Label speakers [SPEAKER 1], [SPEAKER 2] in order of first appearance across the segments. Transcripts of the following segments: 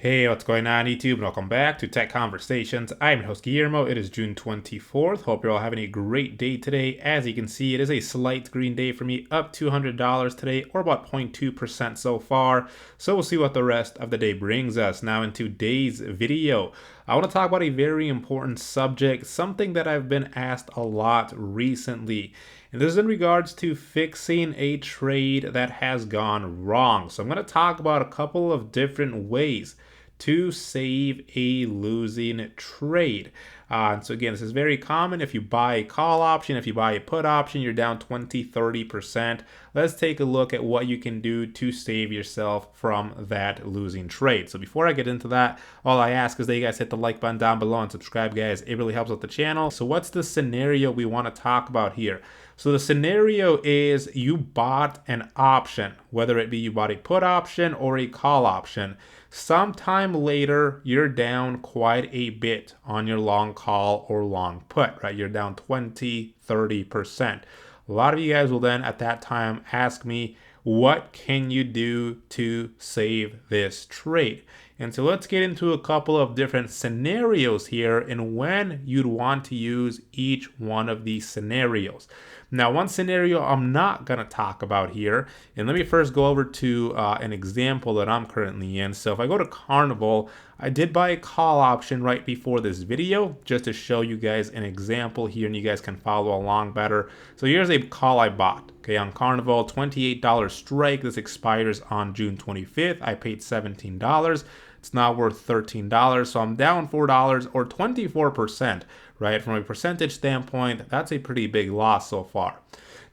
[SPEAKER 1] Hey, what's going on YouTube? Welcome back to Tech Conversations. I'm your host Guillermo. It is June 24th. Hope you're all having a great day today. As you can see, it is a slight green day for me, up $200 today, or about 0.2% so far. So we'll see what the rest of the day brings us. Now in today's video, I want to talk about a very important subject, something that I've been asked a lot recently. And this is in regards to fixing a trade that has gone wrong. So I'm going to talk about a couple of different ways to save a losing trade. So again, this is very common. If you buy a call option, if you buy a put option, you're down 20-30%. Let's take a look at what you can do to save yourself from that losing trade. So before I get into that, all I ask is that you guys hit the like button down below and subscribe, guys. It really helps out the channel. So what's the scenario we want to talk about here? So the scenario is you bought an option, whether it be you bought a put option or a call option. Sometime later, you're down quite a bit on your long call or long put, right? You're down 20-30%. A lot of you guys will then at that time ask me, what can you do to save this trade? And so let's get into a couple of different scenarios here and when you'd want to use each one of these scenarios. Now, one scenario I'm not going to talk about here, and let me first go over to an example that I'm currently in. So if I go to Carnival, I did buy a call option right before this video just to show you guys an example here and you guys can follow along better. So here's a call I bought, okay, on Carnival, $28 strike. This expires on June 25th. I paid $17. It's now worth $13, so I'm down $4 or 24%, right? From a percentage standpoint, that's a pretty big loss so far.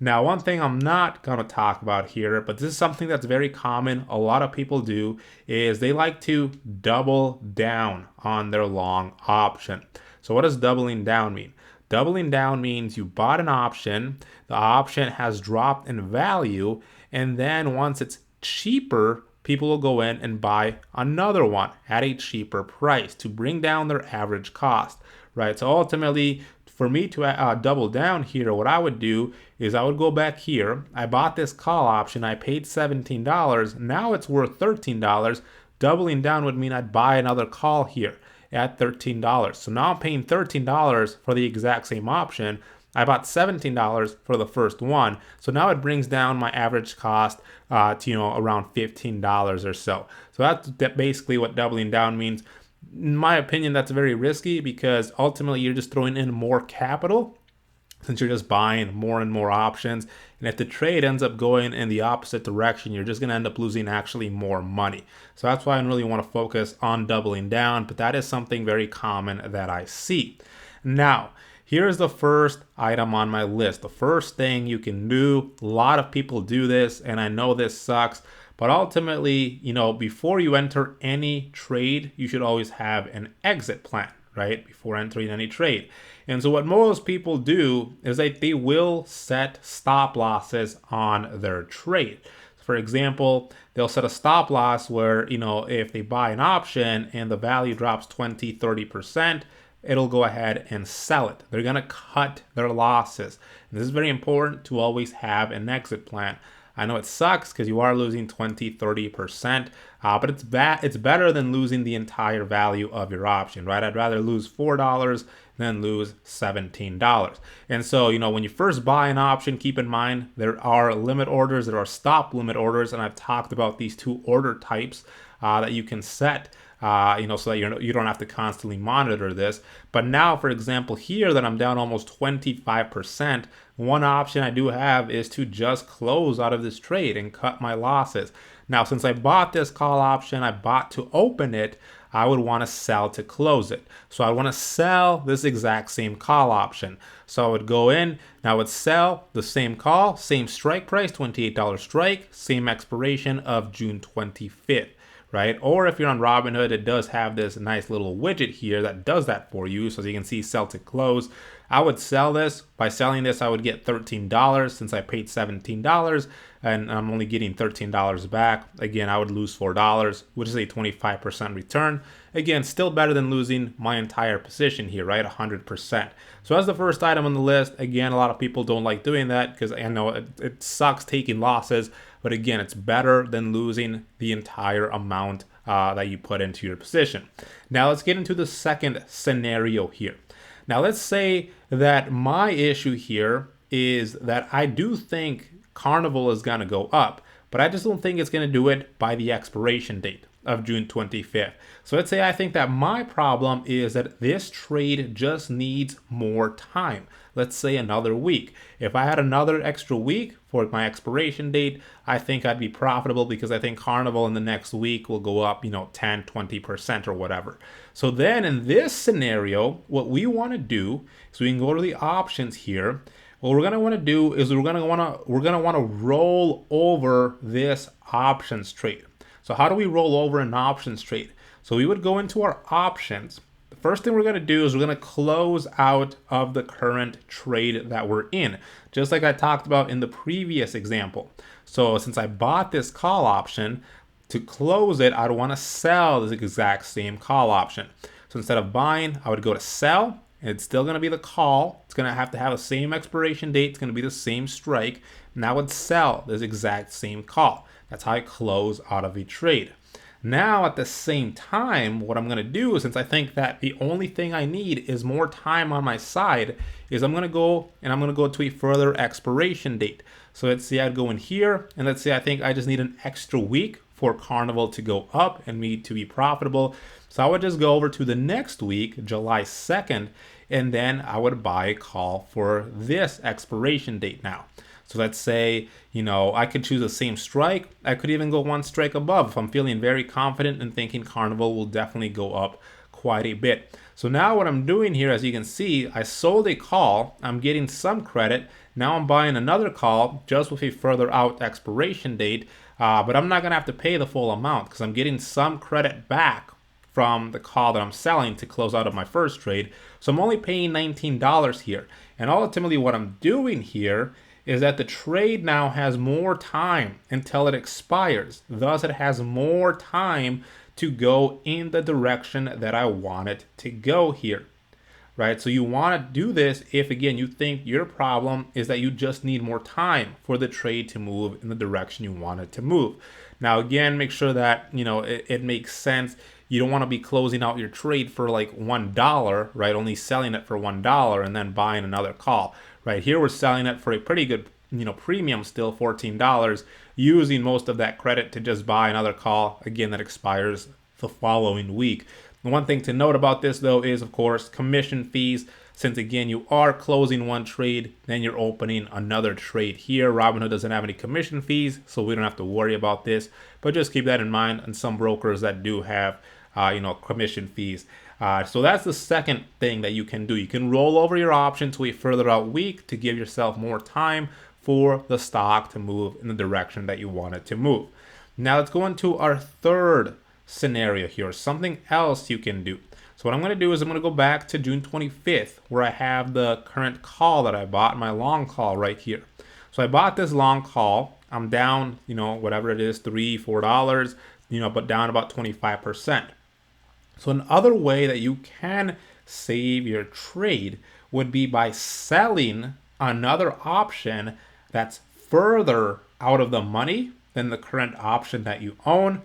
[SPEAKER 1] Now, one thing I'm not going to talk about here, but this is something that's very common, a lot of people do, is they like to double down on their long option. So what does doubling down mean? Doubling down means you bought an option, the option has dropped in value, and then once it's cheaper, people will go in and buy another one at a cheaper price to bring down their average cost, right? So ultimately, for me to double down here, what I would do is I would go back here. I bought this call option. I paid $17. Now it's worth $13. Doubling down would mean I'd buy another call here at $13. So now I'm paying $13 for the exact same option. I bought $17 for the first one. So now it brings down my average cost to around $15 or so. So that's basically what doubling down means. In my opinion, that's very risky because ultimately you're just throwing in more capital since you're just buying more and more options. And if the trade ends up going in the opposite direction, you're just going to end up losing actually more money. So that's why I really want to focus on doubling down. But that is something very common that I see. Now, here's the first item on my list. The first thing you can do, a lot of people do this, and I know this sucks, but ultimately, before you enter any trade, you should always have an exit plan, right? Before entering any trade. And so what most people do is that they will set stop losses on their trade. For example, they'll set a stop loss where, if they buy an option and the value drops 20-30%, it'll go ahead and sell it. They're going to cut their losses. And this is very important to always have an exit plan. I know it sucks because you are losing 20-30%, but it's better than losing the entire value of your option, right? I'd rather lose $4 than lose $17. And so, when you first buy an option, keep in mind there are limit orders, there are stop limit orders, and I've talked about these two order types that you can set. So that you don't have to constantly monitor this. But now, for example, here that I'm down almost 25%, one option I do have is to just close out of this trade and cut my losses. Now, since I bought this call option, I bought to open it, I would want to sell to close it. So I want to sell this exact same call option. So I would go in, now I would sell the same call, same strike price, $28 strike, same expiration of June 25th. Right? Or if you're on Robinhood, it does have this nice little widget here that does that for you. So as you can see, sell to close. I would sell this. By selling this, I would get $13 since I paid $17 and I'm only getting $13 back. Again, I would lose $4, which is a 25% return. Again, still better than losing my entire position here, right? 100%. So that's the first item on the list. Again, a lot of people don't like doing that because I know it sucks taking losses, but again, it's better than losing the entire amount that you put into your position. Now let's get into the second scenario here. Now let's say that my issue here is that I do think Carnival is going to go up, but I just don't think it's going to do it by the expiration date of June 25th. So let's say I think that my problem is that this trade just needs more time. Let's say another week. If I had another extra week for my expiration date, I think I'd be profitable because I think Carnival in the next week will go up, 10, 20% or whatever. So then in this scenario, what we want to do is we can go to the options here. What we're going to want to do is we're going to want to roll over this options trade. So how do we roll over an options trade? So we would go into our options. The first thing we're going to do is we're going to close out of the current trade that we're in, just like I talked about in the previous example. So since I bought this call option, to close it, I'd want to sell this exact same call option. So instead of buying, I would go to sell. It's still going to be the call. It's going to have the same expiration date. It's going to be the same strike. And I would sell this exact same call. That's how I close out of a trade. Now, at the same time, what I'm going to do, since I think that the only thing I need is more time on my side, is I'm going to go to a further expiration date. So let's say I'd go in here, and let's say I think I just need an extra week for Carnival to go up and me to be profitable. So I would just go over to the next week, July 2nd, and then I would buy a call for this expiration date now. So let's say, I could choose the same strike. I could even go one strike above if I'm feeling very confident and thinking Carnival will definitely go up quite a bit. So now what I'm doing here, as you can see, I sold a call. I'm getting some credit. Now I'm buying another call just with a further out expiration date. But I'm not going to have to pay the full amount because I'm getting some credit back from the call that I'm selling to close out of my first trade. So I'm only paying $19 here. And ultimately what I'm doing here is that the trade now has more time until it expires. Thus, it has more time to go in the direction that I want it to go here, right? So you want to do this if, again, you think your problem is that you just need more time for the trade to move in the direction you want it to move. Now, again, make sure that, it makes sense. You don't want to be closing out your trade for like $1, right? Only selling it for $1 and then buying another call. Right here, we're selling it for a pretty good, premium still, $14, using most of that credit to just buy another call, again, that expires the following week. The one thing to note about this, though, is, of course, commission fees. Since, again, you are closing one trade, then you're opening another trade here. Robinhood doesn't have any commission fees, so we don't have to worry about this. But just keep that in mind, and some brokers that do have, commission fees. So that's the second thing that you can do. You can roll over your option to a further out week to give yourself more time for the stock to move in the direction that you want it to move. Now let's go into our third scenario here, something else you can do. So what I'm going to do is I'm going to go back to June 25th where I have the current call that I bought, my long call right here. So I bought this long call. I'm down, whatever it is, $3, $4, but down about 25%. So another way that you can save your trade would be by selling another option that's further out of the money than the current option that you own,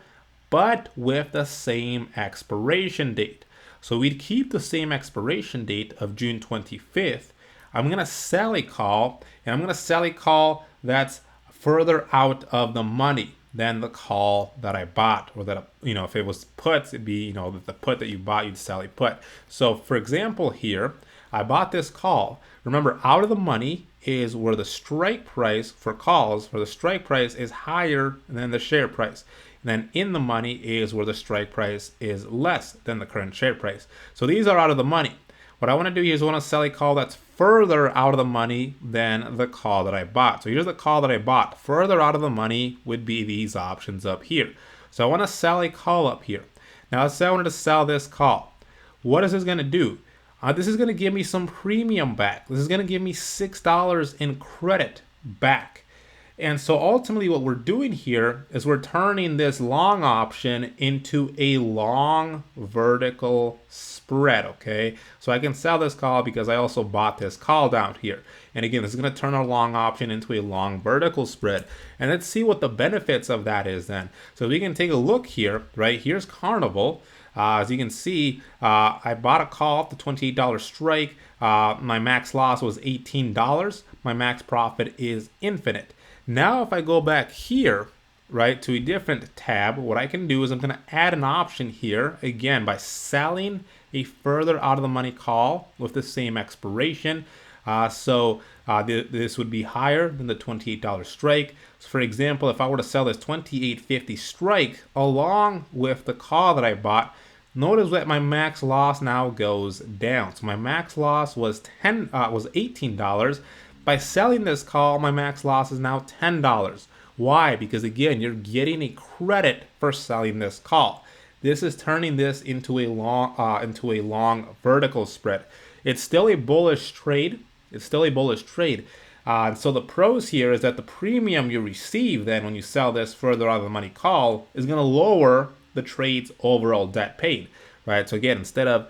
[SPEAKER 1] but with the same expiration date. So we'd keep the same expiration date of June 25th. I'm going to sell a call, and I'm going to sell a call that's further out of the money than the call that I bought, or that, if it was puts, it'd be, the put that you bought, you'd sell a put. So for example here, I bought this call. Remember, out of the money is where the strike price for calls, where the strike price is higher than the share price. And then in the money is where the strike price is less than the current share price. So these are out of the money. What I want to do here is I want to sell a call that's further out of the money than the call that I bought. So here's the call that I bought. Further out of the money would be these options up here. So I want to sell a call up here. Now let's say I wanted to sell this call. What is this going to do? this is going to give me some premium back. This is going to give me $6 in credit back. And so ultimately what we're doing here is we're turning this long option into a long vertical spread, okay? So I can sell this call because I also bought this call down here. And again, this is going to turn our long option into a long vertical spread. And let's see what the benefits of that is then. So we can take a look here, right? Here's Carnival. As you can see, I bought a call at the $28 strike. My max loss was $18. My max profit is infinite. Now, if I go back here, right, to a different tab, what I can do is I'm going to add an option here, again, by selling a further out of the money call with the same expiration. This would be higher than the $28 strike. So for example, if I were to sell this $28.50 strike along with the call that I bought, notice that my max loss now goes down. So my max loss was $18. By selling this call, my max loss is now $10. Why? Because again, you're getting a credit for selling this call. This is turning this into a long vertical spread. It's still a bullish trade. So the pros here is that the premium you receive then when you sell this further out of the money call is going to lower the trade's overall debt paid, right? So again, instead of,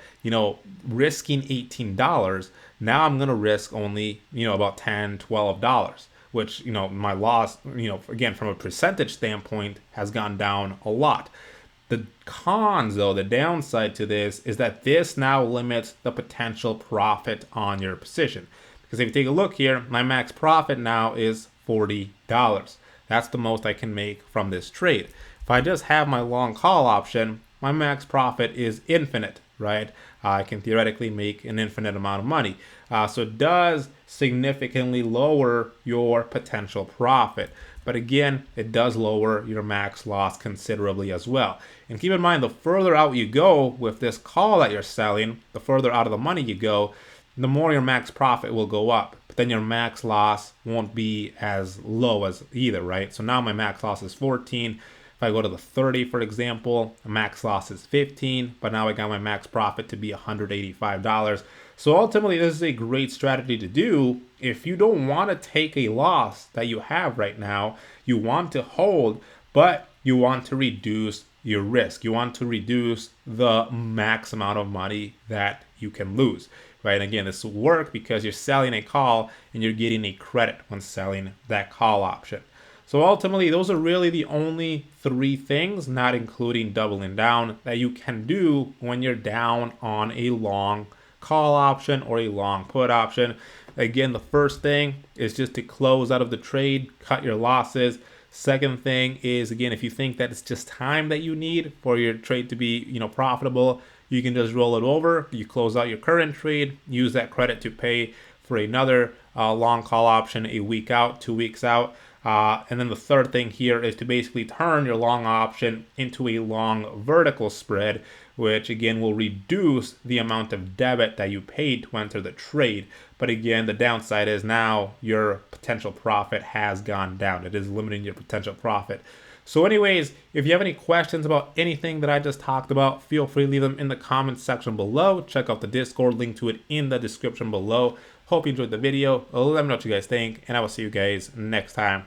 [SPEAKER 1] risking $18, now I'm going to risk only, about $10, $12, which, my loss, again, from a percentage standpoint has gone down a lot. The cons, though, the downside to this is that this now limits the potential profit on your position. Because if you take a look here, my max profit now is $40. That's the most I can make from this trade. If I just have my long call option, my max profit is infinite, right? I can theoretically make an infinite amount of money. So it does significantly lower your potential profit. But again, it does lower your max loss considerably as well. And keep in mind, the further out you go with this call that you're selling, the further out of the money you go, the more your max profit will go up. But then your max loss won't be as low as either, right? So now my max loss is 14. If I go to the 30, for example, the max loss is 15, but now I got my max profit to be $185. So ultimately, this is a great strategy to do if you don't want to take a loss that you have right now. You want to hold, but you want to reduce your risk. You want to reduce the max amount of money that you can lose, right? And again, this will work because you're selling a call and you're getting a credit when selling that call option. So ultimately, those are really the only three things, not including doubling down, that you can do when you're down on a long call option or a long put option. Again, the first thing is just to close out of the trade, cut your losses. Second thing is, again, if you think that it's just time that you need for your trade to be, profitable, you can just roll it over. You close out your current trade, use that credit to pay for another long call option a week out, 2 weeks out. And then the third thing here is to basically turn your long option into a long vertical spread, which again will reduce the amount of debit that you paid to enter the trade. But again, the downside is now your potential profit has gone down. It is limiting your potential profit. So anyways, if you have any questions about anything that I just talked about, feel free to leave them in the comments section below. Check out the Discord, link to it in the description below. Hope you enjoyed the video. Let me know what you guys think, and I will see you guys next time.